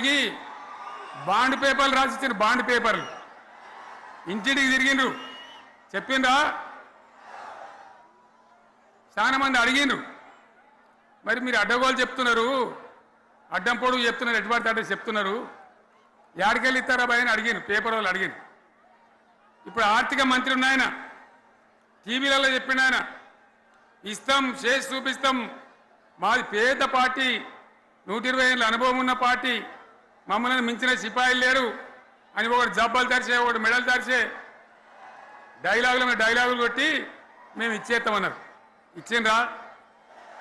తిరిగి బాండ్ పేపర్లు రాసిచ్చిన బాండ్ పేపర్లు ఇంటింటికి తిరిగిండ్రు చెప్పిండ్రా చాలా మంది అడిగిండ్రు మరి మీరు అడ్డగోలు చెప్తున్నారు అడ్డం పొడుగు చెప్తున్నారు ఎటువంటి అడ్డ చెప్తున్నారు యాడికెళ్ళి ఇస్తారా భయ అని అడిగిండ్రు పేపర్ వాళ్ళు అడిగిండ్రు ఇప్పుడు ఆర్థిక మంత్రి ఉన్నాయన టీవీలలో చెప్పిండు ఆయన ఇస్తాం చేసి చూపిస్తాం మాది పేద పార్టీ 120 ఏళ్ళ అనుభవం ఉన్న పార్టీ మమ్మల్ని మించిన సిపాయిలు లేరు అని ఒకటి జబ్బలు తెరిచే ఒకటి మెడలు తెరిచే డైలాగులు కొట్టి మేము ఇచ్చేస్తామన్నారు ఇచ్చిండ్రా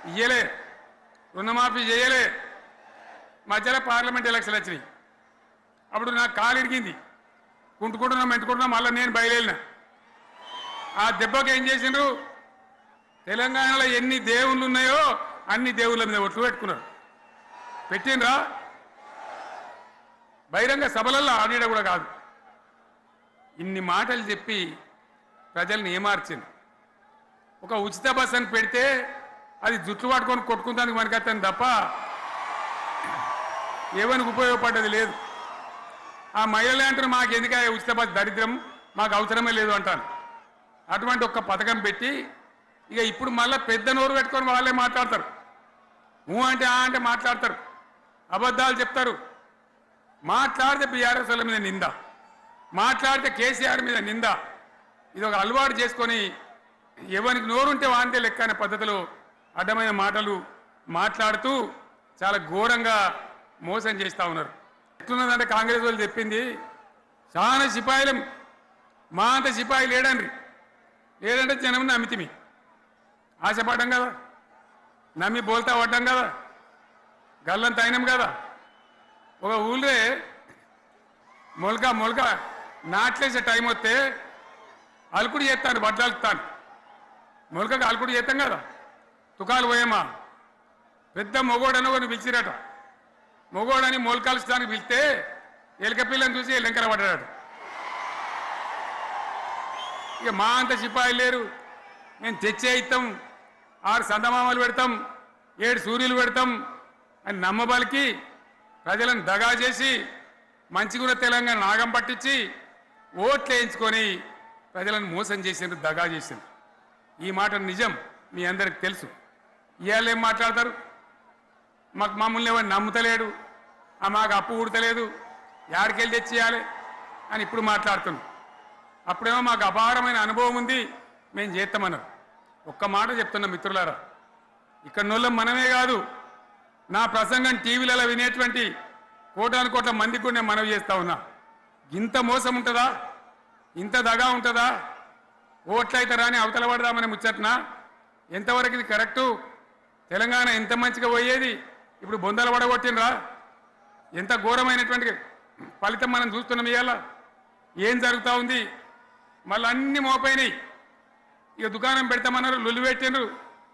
ఇయ్యలే రుణమాఫీ చేయలే మధ్యలో పార్లమెంట్ ఎలక్షన్లు వచ్చినాయి అప్పుడు నాకు కాలు ఇరిగింది మెంటుకుంటున్నాం మళ్ళీ నేను బయలుదేరిన ఆ దెబ్బకి ఏం చేసిండ్రు తెలంగాణలో ఎన్ని దేవుళ్ళు ఉన్నాయో అన్ని దేవుళ్ళ మీద ఒట్లు పెట్టుకున్నారు పెట్టిండ్రా బహిరంగ సభలలో ఆడిడ కూడా కాదు ఇన్ని మాటలు చెప్పి ప్రజల్ని ఏమార్చింది ఒక ఉచిత బస్ అని పెడితే అది జుట్లు పట్టుకొని కొట్టుకుందానికి మనకత్తాను తప్ప ఏమనికి ఉపయోగపడ్డది లేదు ఆ మహిళలే అంటారు మాకు ఎందుక ఉచిత బస్ దరిద్రం మాకు అవసరమే లేదు అంటాను అటువంటి ఒక్క పథకం పెట్టి ఇక ఇప్పుడు మళ్ళీ పెద్ద నోరు పెట్టుకొని వాళ్ళే మాట్లాడతారు అంటే అంటే మాట్లాడతారు అబద్ధాలు చెప్తారు మాట్లాడితే బీఆర్ఎస్ వాళ్ళ మీద నింద మాట్లాడితే కేసీఆర్ మీద నింద ఇది ఒక అలవాటు చేసుకొని ఎవరికి నోరుంటే వాంతే లెక్క అనే పద్ధతిలో అడ్డమైన మాటలు మాట్లాడుతూ చాలా ఘోరంగా మోసం చేస్తూ ఉన్నారు ఎట్లున్నదంటే కాంగ్రెస్ వాళ్ళు చెప్పింది చాలా సిపాయిలం మా అంత సిపాయి లేడంటే జనం నమ్మితిమి ఆశపడ్డాం కదా నమ్మి బోల్తా పడ్డాం కదా గల్లంత అయినాం కదా ఒక ఊళ్ళే మొలక నాట్లేసే టైం వస్తే అలుకుడు చేస్తాను బడ్డాలుతాను మొలకకు అలుకుడు చేస్తాం కదా తుకాలు పోయేమా పెద్ద మొగోడని కొన్ని పిలిచిరట మొగోడని మొలకాల్చడానికి పిలిస్తే ఎలక పిల్లని చూసి ఎల్లంకర పడ్డాడు ఇక మా అంత సిపాయిలు లేరు మేము తెచ్చే ఇస్తాం 6 సందమామలు పెడతాం 7 సూర్యులు పెడతాం అని నమ్మబలికి ప్రజలను దగా చేసి మంచిగున్న తెలంగాణ నాగం పట్టించి ఓట్లు వేయించుకొని ప్రజలను మోసం చేసిండ్రు దగా చేసిండ్రు ఈ మాట నిజం మీ అందరికి తెలుసు ఇవాళ ఏం మాట్లాడతారు మమ్మల్ని ఎవరు నమ్ముతలేడు మాకు అప్పు ఉడతలేదు యాడికెళ్ళి తెచ్చేయాలి అని ఇప్పుడు మాట్లాడుతున్నాం అప్పుడేమో మాకు అపారమైన అనుభవం ఉంది మేము చేస్తామన్నారు ఒక్క మాట చెప్తున్నా మిత్రులారా ఇక్కడ నోళ్ళం మనమే కాదు నా ప్రసంగం టీవీలలో వినేటువంటి కోటాను మందికి కూడా నేను మనవి చేస్తా ఉన్నా ఇంత మోసం ఉంటుందా ఇంత దగా ఉంటుందా ఓట్లయితే రాని అవతల పడదామని ముచ్చట్నా ఎంతవరకు ఇది కరెక్టు తెలంగాణ ఎంత మంచిగా పోయేది ఇప్పుడు బొందలు పడగొట్టినరా ఎంత ఘోరమైనటువంటి ఫలితం మనం చూస్తున్నాం ఇవాళ ఏం జరుగుతూ ఉంది మళ్ళీ అన్ని మోపైనాయి ఇక దుకాణం పెడతామన్నారు లొల్లు పెట్టిండ్రు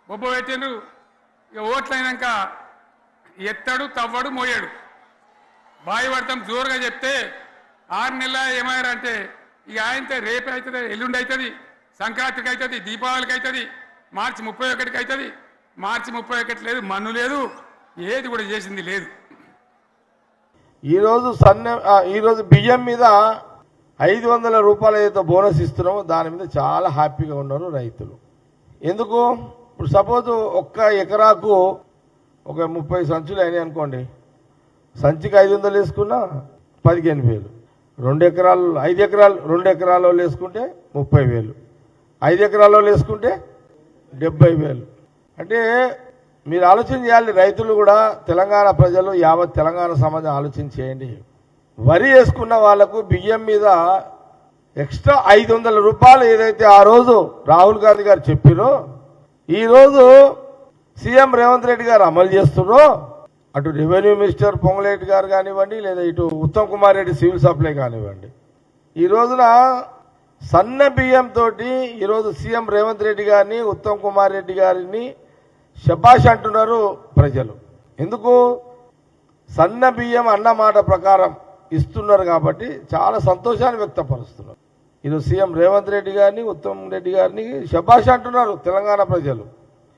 బొబ్బ పెట్టిండ్రు ఇక ఓట్లయినాక ఎత్తాడు తవ్వడు మోయాడు బాయి పడతాం జోరుగా చెప్తే 6 నెలల ఏమయ్యారంటే ఇక ఆయనతో రేపు అవుతుంది ఎల్లుండి అవుతుంది సంక్రాంతికి అవుతుంది దీపావళికి అవుతుంది మార్చి 31కి అవుతుంది మార్చి 31 లేదు మన్ను లేదు ఏది కూడా చేసింది లేదు ఈరోజు బియ్యం మీద 500 రూపాయలు ఏదైతే బోనస్ ఇస్తున్నామో దాని మీద చాలా హ్యాపీగా ఉన్నారు రైతులు ఎందుకు ఇప్పుడు సపోజ్ ఒక్క ఎకరాకు ఒక 30 సంచులు అయినాయి అనుకోండి సంచికి 500 వేసుకున్నా 15,000 2 ఎకరాలు 5 ఎకరాలు 2 ఎకరాల్లో వేసుకుంటే 30,000 5 ఎకరాల్లో వేసుకుంటే 70,000 అంటే మీరు ఆలోచన చేయాలి రైతులు కూడా తెలంగాణ ప్రజలు యావత్ తెలంగాణ సమాజం ఆలోచన చేయండి వరి వేసుకున్న వాళ్లకు బియ్యం మీద ఎక్స్ట్రా 500 రూపాయలు ఏదైతే ఆ రోజు రాహుల్ గాంధీ గారు చెప్పారో ఈరోజు సీఎం రేవంత్ రెడ్డి గారు అమలు చేస్తున్నారో అటు రెవెన్యూ మినిస్టర్ పొంగులేటి గారు కానివ్వండి లేదా ఇటు ఉత్తమ్ కుమార్ రెడ్డి సివిల్ సప్లై కానివ్వండి ఈ రోజున సన్న బియ్యంతో ఈరోజు సీఎం రేవంత్ రెడ్డి గారిని ఉత్తమ్ కుమార్ రెడ్డి గారిని శబాష్ అంటున్నారు ప్రజలు ఎందుకు సన్న బియ్యం అన్న మాట ప్రకారం ఇస్తున్నారు కాబట్టి చాలా సంతోషాన్ని వ్యక్తపరుస్తున్నారు ఈరోజు సీఎం రేవంత్ రెడ్డి గారిని ఉత్తమ్ రెడ్డి గారిని శబాష్ అంటున్నారు తెలంగాణ ప్రజలు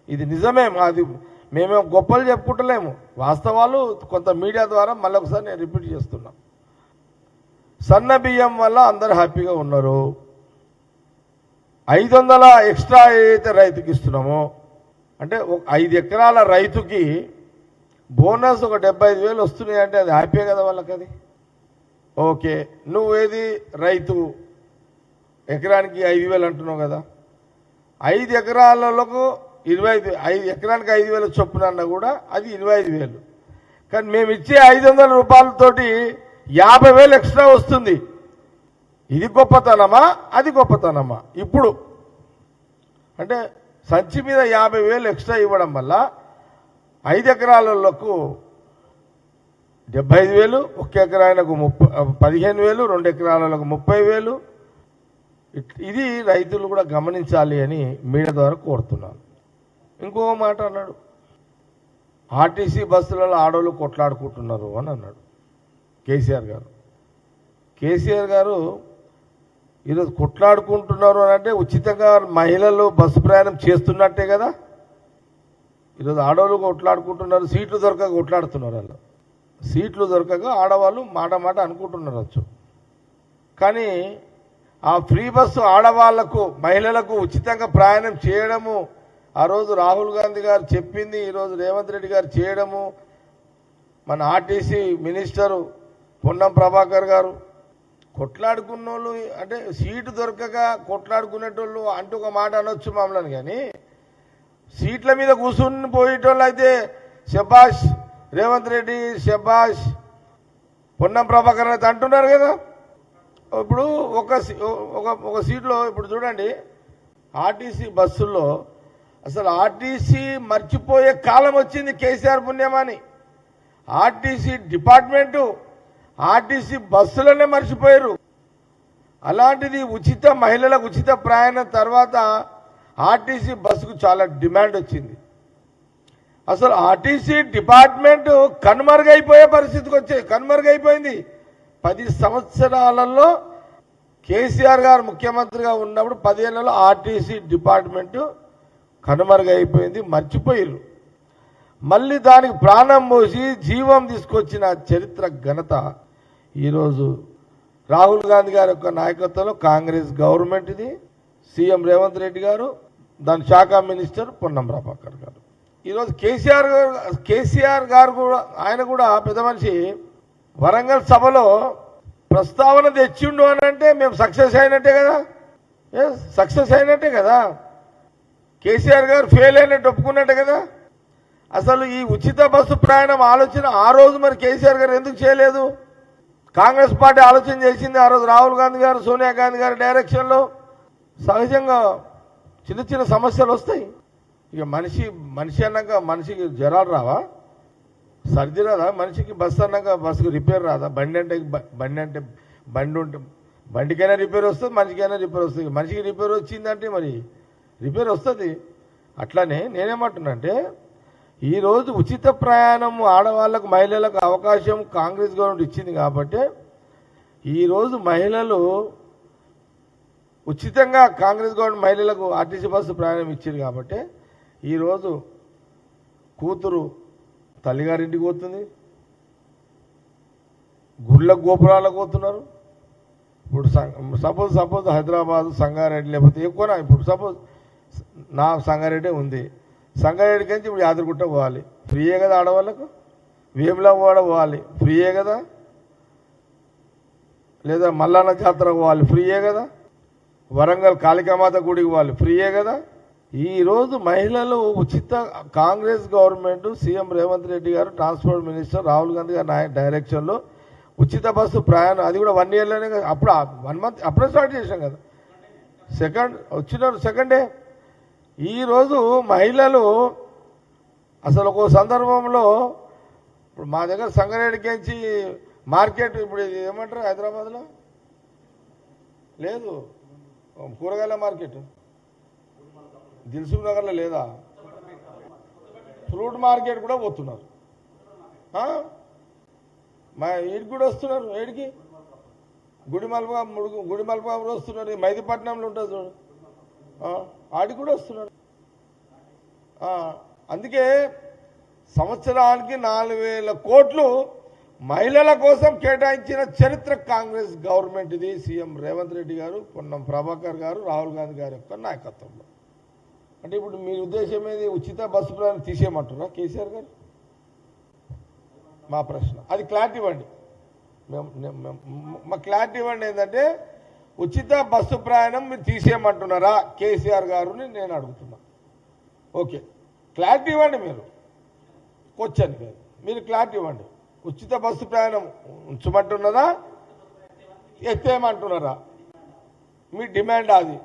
ఇది నిజమే మాది మేమేం గొప్పలు చెప్పుకుంటలేము, వాస్తవాలు కొంత మీడియా ద్వారా మళ్ళీ ఒకసారి నేను రిపీట్ చేస్తున్నా. సన్న బియ్యం వల్ల అందరు హ్యాపీగా ఉన్నారు. 500 ఎక్స్ట్రా ఏదైతే రైతుకి ఇస్తున్నామో, అంటే 5 ఎకరాల రైతుకి బోనస్ ఒక 75,000 వస్తున్నాయి అంటే అది హ్యాపీ కదా వాళ్ళకి. అది ఓకే. నువ్వేది రైతు ఎకరానికి 5,000 అంటున్నావు కదా, 5 ఎకరాలకు 5 ఎకరానికి 5,000 చొప్పున అన్నా కూడా అది 25,000. కానీ మేము ఇచ్చే 500 రూపాయలతోటి 50,000 ఎక్స్ట్రా వస్తుంది. ఇది గొప్పతనమా అది గొప్పతనమా? ఇప్పుడు అంటే సంచి మీద 50,000 ఎక్స్ట్రా ఇవ్వడం వల్ల 5 ఎకరాలకు 75,000, 1 ఎకరాలకు 15,000, 2 ఎకరాలకు 30,000. ఇది రైతులు కూడా గమనించాలి అని మీడియా ద్వారా కోరుతున్నాను. ఇంకో మాట అన్నాడు, ఆర్టీసీ బస్సులలో ఆడవాళ్ళు కొట్లాడుకుంటున్నారు అని అన్నాడు కేసీఆర్ గారు. కేసీఆర్ గారు ఈరోజు కొట్లాడుకుంటున్నారు అని అంటే ఉచితంగా మహిళలు బస్సు ప్రయాణం చేస్తున్నట్టే కదా. ఈరోజు ఆడవాళ్ళు కొట్లాడుకుంటున్నారు, సీట్లు దొరకక కొట్లాడుతున్నారు. వాళ్ళు సీట్లు దొరకక ఆడవాళ్ళు మాట అనుకుంటున్నారు. కానీ ఆ ఫ్రీ బస్సు ఆడవాళ్లకు మహిళలకు ఉచితంగా ప్రయాణం చేయడము ఆ రోజు రాహుల్ గాంధీ గారు చెప్పింది, ఈరోజు రేవంత్ రెడ్డి గారు చేయడము, మన ఆర్టీసీ మినిస్టరు పొన్నం ప్రభాకర్ గారు కొట్లాడుకున్న వాళ్ళు అంటే సీటు దొరకక కొట్లాడుకునేటోళ్ళు అంటూ ఒక మాట అనొచ్చు మమ్మల్ని. కానీ సీట్ల మీద కూర్చుని పోయేటోళ్ళు అయితే శబాష్ రేవంత్ రెడ్డి, శబాష్ పొన్నం ప్రభాకర్ అయితే అంటున్నారు కదా. ఇప్పుడు ఒక సీట్లో ఇప్పుడు చూడండి, ఆర్టీసీ బస్సుల్లో అసలు ఆర్టీసీ మర్చిపోయే కాలం వచ్చింది కేసీఆర్ పుణ్యమాని. ఆర్టీసీ డిపార్ట్మెంటు ఆర్టీసీ బస్సులనే మర్చిపోయారు. అలాంటిది మహిళలకు ఉచిత ప్రయాణం తర్వాత ఆర్టీసీ బస్సుకు చాలా డిమాండ్ వచ్చింది. అసలు ఆర్టీసీ డిపార్ట్మెంట్ కనుమరుగైపోయే పరిస్థితికి కనుమరుగైపోయింది. 10 సంవత్సరాలలో కేసీఆర్ గారు ముఖ్యమంత్రిగా ఉన్నప్పుడు 10 ఏళ్లలో ఆర్టీసీ డిపార్ట్మెంటు కనుమరుగైపోయింది, మర్చిపోయారు. మళ్ళీ దానికి ప్రాణం పోసి జీవం తీసుకొచ్చిన చరిత్ర ఘనత ఈరోజు రాహుల్ గాంధీ గారి యొక్క నాయకత్వంలో కాంగ్రెస్ గవర్నమెంట్ ఇది. సీఎం రేవంత్ రెడ్డి గారు, దాని శాఖ మినిస్టర్ పొన్నం ప్రభాకర్ గారు. ఈరోజు కేసీఆర్ గారు కూడా, ఆయన కూడా పెద్ద మనిషి, వరంగల్ సభలో ప్రస్తావన తెచ్చిండు అని అంటే మేము సక్సెస్ అయినట్టే కదా. సక్సెస్ అయినట్టే కదా. కేసీఆర్ గారు ఫెయిల్ అయినట్టు ఒప్పుకున్నట్టే కదా. అసలు ఈ ఉచిత బస్సు ప్రయాణం ఆలోచన ఆ రోజు మరి కేసీఆర్ గారు ఎందుకు చేయలేదు? కాంగ్రెస్ పార్టీ ఆలోచన చేసింది ఆ రోజు. రాహుల్ గాంధీ గారు, సోనియా గాంధీ గారి డైరెక్షన్లో. సహజంగా చిన్న సమస్యలు వస్తాయి. ఇక మనిషి అన్నాక మనిషికి జ్వరాలు రావా? సర్ది రాదా మనిషికి? బస్సు అన్నాక బస్సుకు రిపేర్ రాదా? బండి ఉంటే బండికైనా రిపేర్ వస్తుంది, మనిషికైనా రిపేర్ వస్తుంది. మనిషికి రిపేర్ వచ్చిందంటే మరి రిపేర్ వస్తుంది. అట్లానే నేనేమంటున్నా అంటే, ఈరోజు ఉచిత ప్రయాణం ఆడవాళ్లకు మహిళలకు అవకాశం కాంగ్రెస్ గవర్నమెంట్ ఇచ్చింది కాబట్టి ఈరోజు మహిళలు ఉచితంగా కాంగ్రెస్ గవర్నమెంట్ మహిళలకు ఆర్టీసీ బస్సు ప్రయాణం ఇచ్చింది కాబట్టి ఈరోజు కూతురు తల్లిగారింటికి పోతుంది, గుళ్ళ గోపురాలకు పోతున్నారు. ఇప్పుడు సపోజ్ హైదరాబాద్ సంగారెడ్డి, లేకపోతే ఎక్కువనా, ఇప్పుడు సపోజ్ నా సంగారెడ్డి ఉంది, సంగారెడ్డికి నుంచి ఇప్పుడు యాదగిరిగుట్ట పోవాలి, ఫ్రీయే కదా. ఆడవాళ్ళకు వేములవాడ పోవాలి, ఫ్రీయే కదా. లేదా మల్లన్న జాతర పోవాలి, ఫ్రీయే కదా. వరంగల్ కాళికామాత గుడికి పోవాలి, ఫ్రీయే కదా. ఈరోజు మహిళలు ఉచిత కాంగ్రెస్ గవర్నమెంట్, సీఎం రేవంత్ రెడ్డి గారు, ట్రాన్స్పోర్ట్ మినిస్టర్ రాహుల్ గాంధీ గారి డైరెక్షన్లో ఉచిత బస్సు ప్రయాణం, అది కూడా 1 ఇయర్లోనే, అప్పుడు 1 మంత్ అప్పుడే స్టార్ట్ చేశాం కదా. Second day. ఈరోజు మహిళలు అసలు ఒక సందర్భంలో ఇప్పుడు మా దగ్గర సంగారెడ్డికి మార్కెట్, ఇప్పుడు ఏమంటారు హైదరాబాద్లో లేదు కూరగాయల మార్కెట్, దిల్సుఖ్ నగర్లో లేదా, ఫ్రూట్ మార్కెట్ కూడా పోతున్నారు. మా ఈడికి కూడా వస్తున్నారు. ఏడికి? గుడిమల్పగా కూడా వస్తున్నారు. మైదీపట్నంలో ఉంటుంది చూడు, ఆడికి కూడా వస్తున్నారు. అందుకే సంవత్సరానికి 4,000 కోట్లు మహిళల కోసం కేటాయించిన చరిత్ర కాంగ్రెస్ గవర్నమెంట్ ఇది. సీఎం రేవంత్ రెడ్డి గారు, పొన్నం ప్రభాకర్ గారు, రాహుల్ గాంధీ గారి యొక్క నాయకత్వంలో. అంటే ఇప్పుడు మీ ఉద్దేశం ఏది? ఉచిత బస్సు ప్రయాణం తీసేయమంటున్నా కేసీఆర్ గారు? మా ప్రశ్న అది క్లారిటీ ఇవ్వండి. మా క్లారిటీ ఇవ్వండి. ఏంటంటే ఉచిత బస్సు ప్రయాణం మీరు తీసేయమంటున్నారా కేసీఆర్ గారుని నేను అడుగుతున్నా. ఓకే, క్లారిటీ ఇవ్వండి. మీరు క్వశ్చన్ మీరు క్లారిటీ ఇవ్వండి. ఉచిత బస్సు ప్రయాణం ఉంచమంటున్నారా, ఎత్తేయమంటున్నారా? మీ డిమాండ్ అది.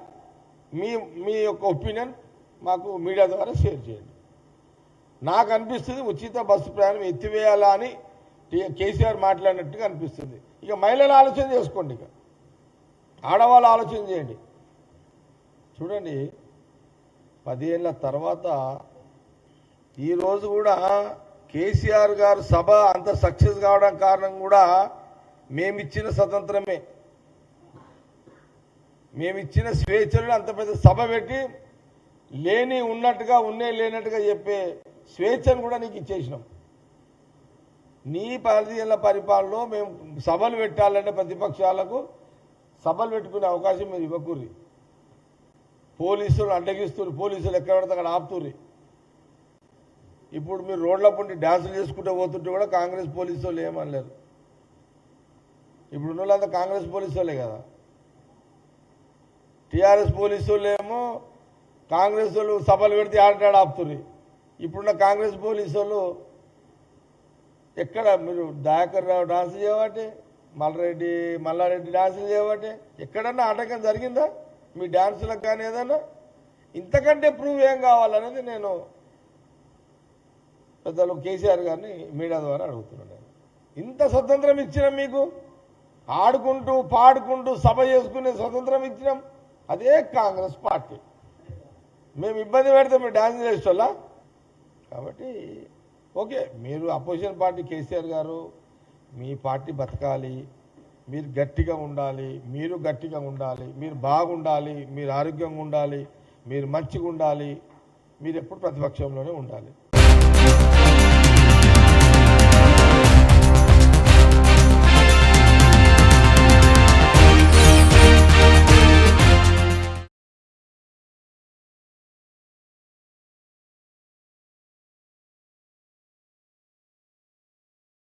మీ యొక్క ఒపీనియన్ మాకు మీడియా ద్వారా షేర్ చేయండి. నాకు అనిపిస్తుంది ఉచిత బస్సు ప్రయాణం ఎత్తివేయాలా అని కేసీఆర్ మాట్లాడినట్టుగా అనిపిస్తుంది. ఇక మహిళలు ఆలోచన చేసుకోండి, ఇక ఆడవాళ్ళు ఆలోచన చేయండి. చూడండి, 10 ఏళ్ళ తర్వాత ఈరోజు కూడా కేసీఆర్ గారు సభ అంత సక్సెస్ కావడం కారణం కూడా మేమిచ్చిన స్వతంత్రమే. మేమిచ్చిన స్వేచ్ఛలు అంత పెద్ద సభ పెట్టి లేని ఉన్నట్టుగా ఉన్నే లేనట్టుగా చెప్పే స్వేచ్ఛను కూడా నీకు ఇచ్చేసినాం. నీ 10 ఏళ్ళ పరిపాలనలో మేము సభలు పెట్టాలంటే ప్రతిపక్షాలకు సభలు పెట్టుకునే అవకాశం మీరు ఇవ్వకూరి. పోలీసులు అడ్డగిస్తున్నారు, పోలీసులు ఎక్కడ పడితే అక్కడ ఆపుతుర్రి. ఇప్పుడు మీరు రోడ్ల పుండి డ్యాన్సులు చేసుకుంటూ పోతుంటే కూడా కాంగ్రెస్ పోలీసు వాళ్ళు ఏమనలేరు. ఇప్పుడు ఉన్న వాళ్ళంతా కాంగ్రెస్ పోలీసు వాళ్ళే కదా. టీఆర్ఎస్ పోలీసు వాళ్ళు ఏమో కాంగ్రెస్ వాళ్ళు సభలు పెడితే ఆడాడు ఆపుతుర్రి. ఇప్పుడున్న కాంగ్రెస్ పోలీసు వాళ్ళు ఎక్కడ మీరు దయాకర్ రావు డాన్స్ చేయబట్టే, మల్లారెడ్డి డాన్సులు చేయబట్టే ఎక్కడన్నా ఆటంకం జరిగిందా మీ డాన్సులకు కానీ? ఏదన్నా ఇంతకంటే ప్రూవ్ ఏం కావాలనేది నేను పెద్దలు కేసీఆర్ గారిని మీడియా ద్వారా అడుగుతున్నాను. ఇంత స్వతంత్రం ఇచ్చినాం మీకు, ఆడుకుంటూ పాడుకుంటూ సభ చేసుకునే స్వతంత్రం ఇచ్చినాం. అదే కాంగ్రెస్ పార్టీ. మేము ఇబ్బంది పెడితే మీరు డాన్స్ చేసేవాళ్ళ. కాబట్టి ఓకే, మీరు అపోజిషన్ పార్టీ కేసీఆర్ గారు, మీ పార్టీ బతకాలి, మీరు గట్టిగా ఉండాలి, మీరు గట్టిగా ఉండాలి, మీరు బాగుండాలి, మీరు ఆరోగ్యంగా ఉండాలి, మీరు మంచిగా ఉండాలి, మీరు ఎప్పుడు ప్రతిపక్షంలోనే ఉండాలి.